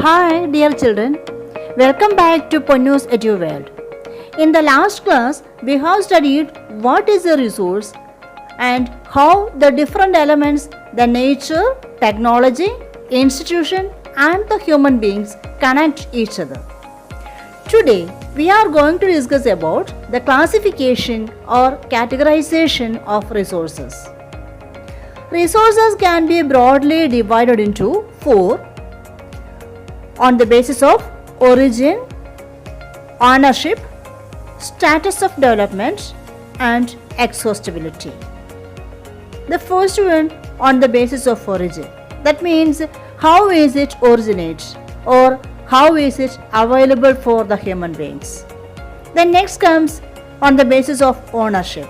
Hi dear children, welcome back to Ponnu's Edu World. In the last class, we have studied what is a resource and how the different elements, the nature, technology, institution and the human beings connect each other. Today, we are going to discuss about the classification or categorization of resources. Resources can be broadly divided into four on the basis of origin, ownership, status of development and exhaustibility. The first one on the basis of origin. That means how is it originate or how is it available for the human beings. Then next comes on the basis of ownership.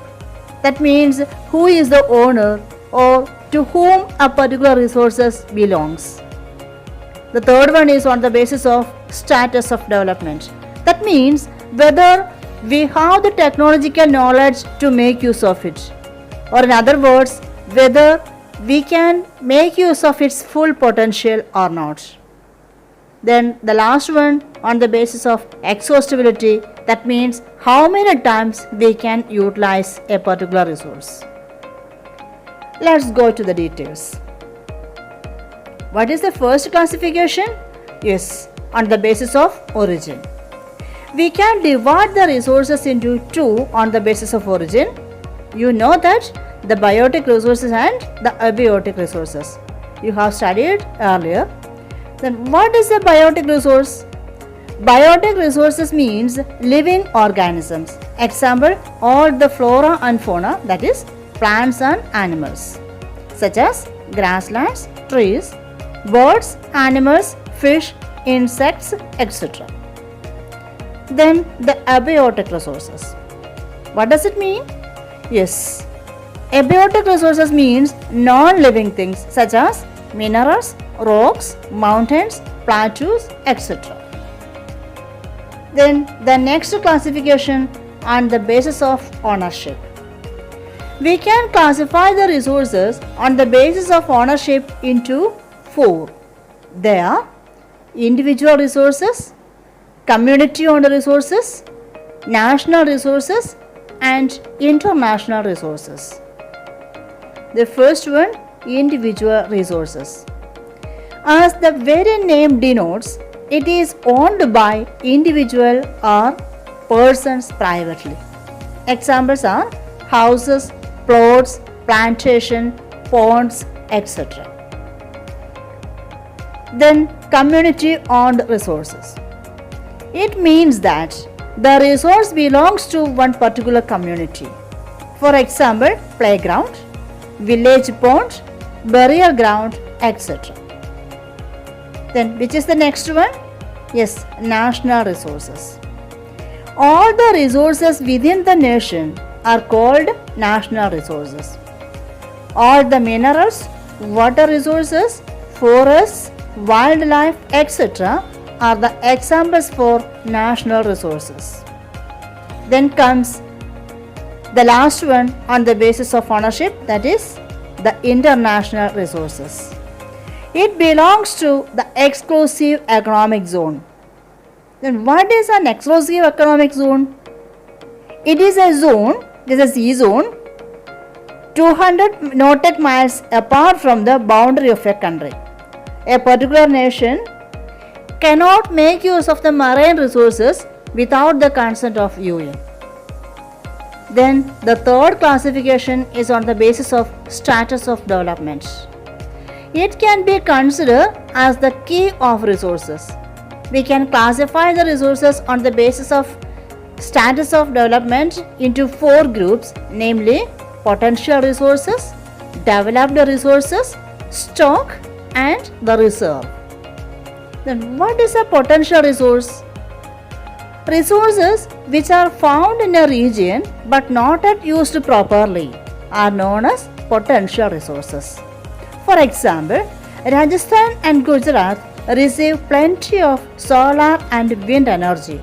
That means who is the owner or to whom a particular resources belongs. The third one is on the basis of status of development. That means whether we have the technological knowledge to make use of it, or in other words, whether we can make use of its full potential or not. Then the last one on the basis of exhaustibility, that means how many times we can utilize a particular resource. Let's go to the details. What is the first classification? Yes, on the basis of origin. We can divide the resources into two on the basis of origin. You know that the biotic resources and the abiotic resources. You have studied earlier. Then what is a biotic resource? Biotic resources means living organisms. Example, all the flora and fauna, that is plants and animals, such as grasslands, trees, birds, animals, fish, insects, etc. Then the abiotic resources. What does it mean? Yes, abiotic resources means non-living things such as minerals, rocks, mountains, plateaus, etc. Then the next classification on the basis of ownership. We can classify the resources on the basis of ownership into four. They are individual resources, community-owned resources, national resources and international resources. The first one, individual resources. As the very name denotes, it is owned by individual or persons privately. Examples are houses, plots, plantation, ponds, etc. Then community-owned resources. It means that the resource belongs to one particular community. For example, playground, village pond, burial ground, etc. Then which is the next one? Yes, national resources. All the resources within the nation are called national resources. All the minerals, water resources, forests, wildlife, etc. are the examples for national resources. Then comes the last one on the basis of ownership, that is the international resources. It belongs to the exclusive economic zone. Then what is an exclusive economic zone? It is a zone, it is a sea zone, 200 nautical miles apart from the boundary of a country. A particular nation cannot make use of the marine resources without the consent of UN. Then the third classification is on the basis of status of development. It can be considered as the key of resources. We can classify the resources on the basis of status of development into four groups, namely potential resources, developed resources, stock and the reserve. Then what is a potential resource? Resources which are found in a region but not yet used properly are known as potential resources. For example, Rajasthan and Gujarat receive plenty of solar and wind energy,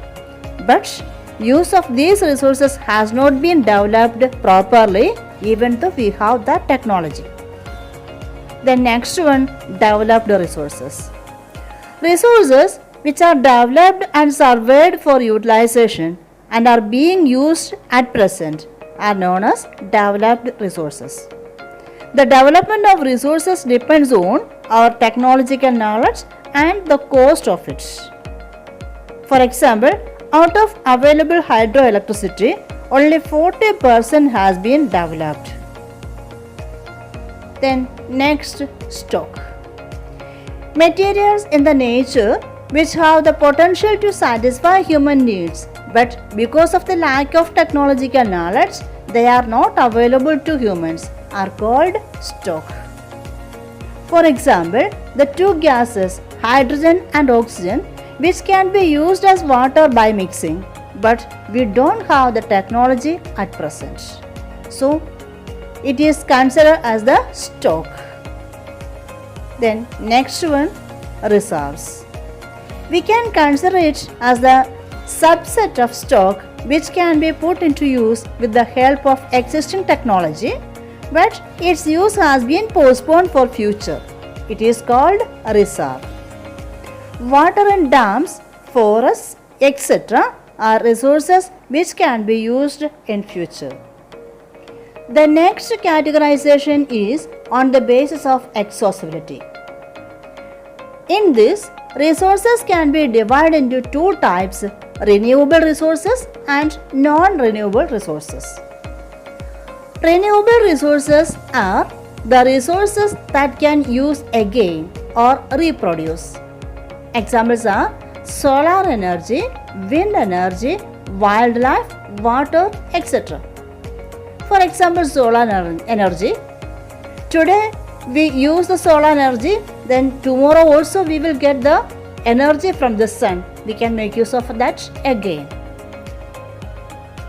but use of these resources has not been developed properly even though we have that technology. The next one, developed resources. Resources which are developed and surveyed for utilization and are being used at present are known as developed resources. The development of resources depends on our technological knowledge and the cost of it. For example, out of available hydroelectricity, only 40% has been developed. Then next, stock. Materials in the nature which have the potential to satisfy human needs, but because of the lack of technological knowledge, they are not available to humans, are called stock. For example, the two gases, hydrogen and oxygen, which can be used as water by mixing, but we don't have the technology at present. So, it is considered as the stock. Then next one, reserves. We can consider it as the subset of stock which can be put into use with the help of existing technology, but its use has been postponed for future. It is called a reserve. Water and dams, forests, etc. are resources which can be used in future. The next categorization is on the basis of exhaustibility. In this, resources can be divided into two types: renewable resources and non-renewable resources. Renewable resources are the resources that can use again or reproduce. Examples are solar energy, wind energy, wildlife, water, etc. For example, solar energy. Today we use the solar energy, then tomorrow also we will get the energy from the sun. We can make use of that again.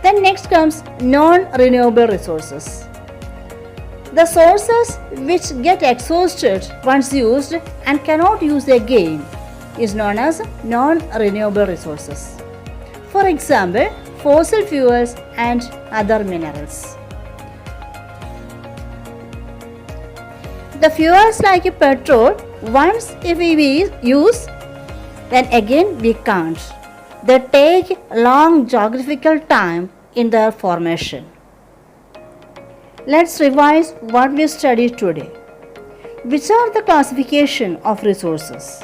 Then next comes non-renewable resources. The sources which get exhausted once used and cannot use again is known as non-renewable resources. For example, fossil fuels and other minerals. The fuels like petrol, once if we use, then again we can't. They take long geographical time in their formation. Let's revise what we studied today. Which are the classification of resources?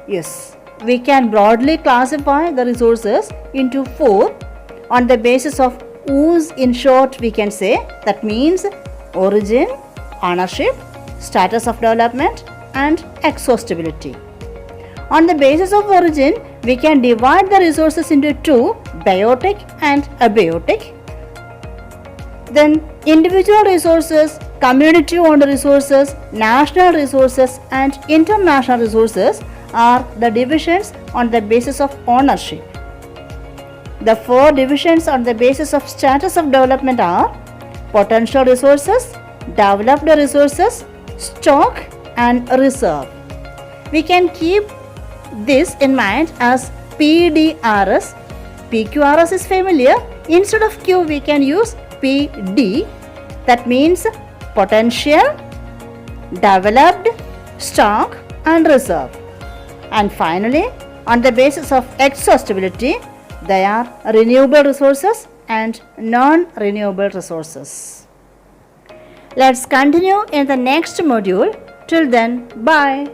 Yes, we can broadly classify the resources into four on the basis of whose, in short we can say, that means origin, ownership, status of development and exhaustibility. On the basis of origin, we can divide the resources into two, biotic and abiotic. Then individual resources, community owned resources, national resources and international resources are the divisions on the basis of ownership. The four divisions on the basis of status of development are potential resources, developed resources, stock and reserve. We can keep this in mind as PDRS. PQRS is familiar. Instead of Q we can use PD, that means potential, developed, stock and reserve. And finally, on the basis of exhaustibility, they are renewable resources and non-renewable resources. Let's continue in the next module. Till then, bye.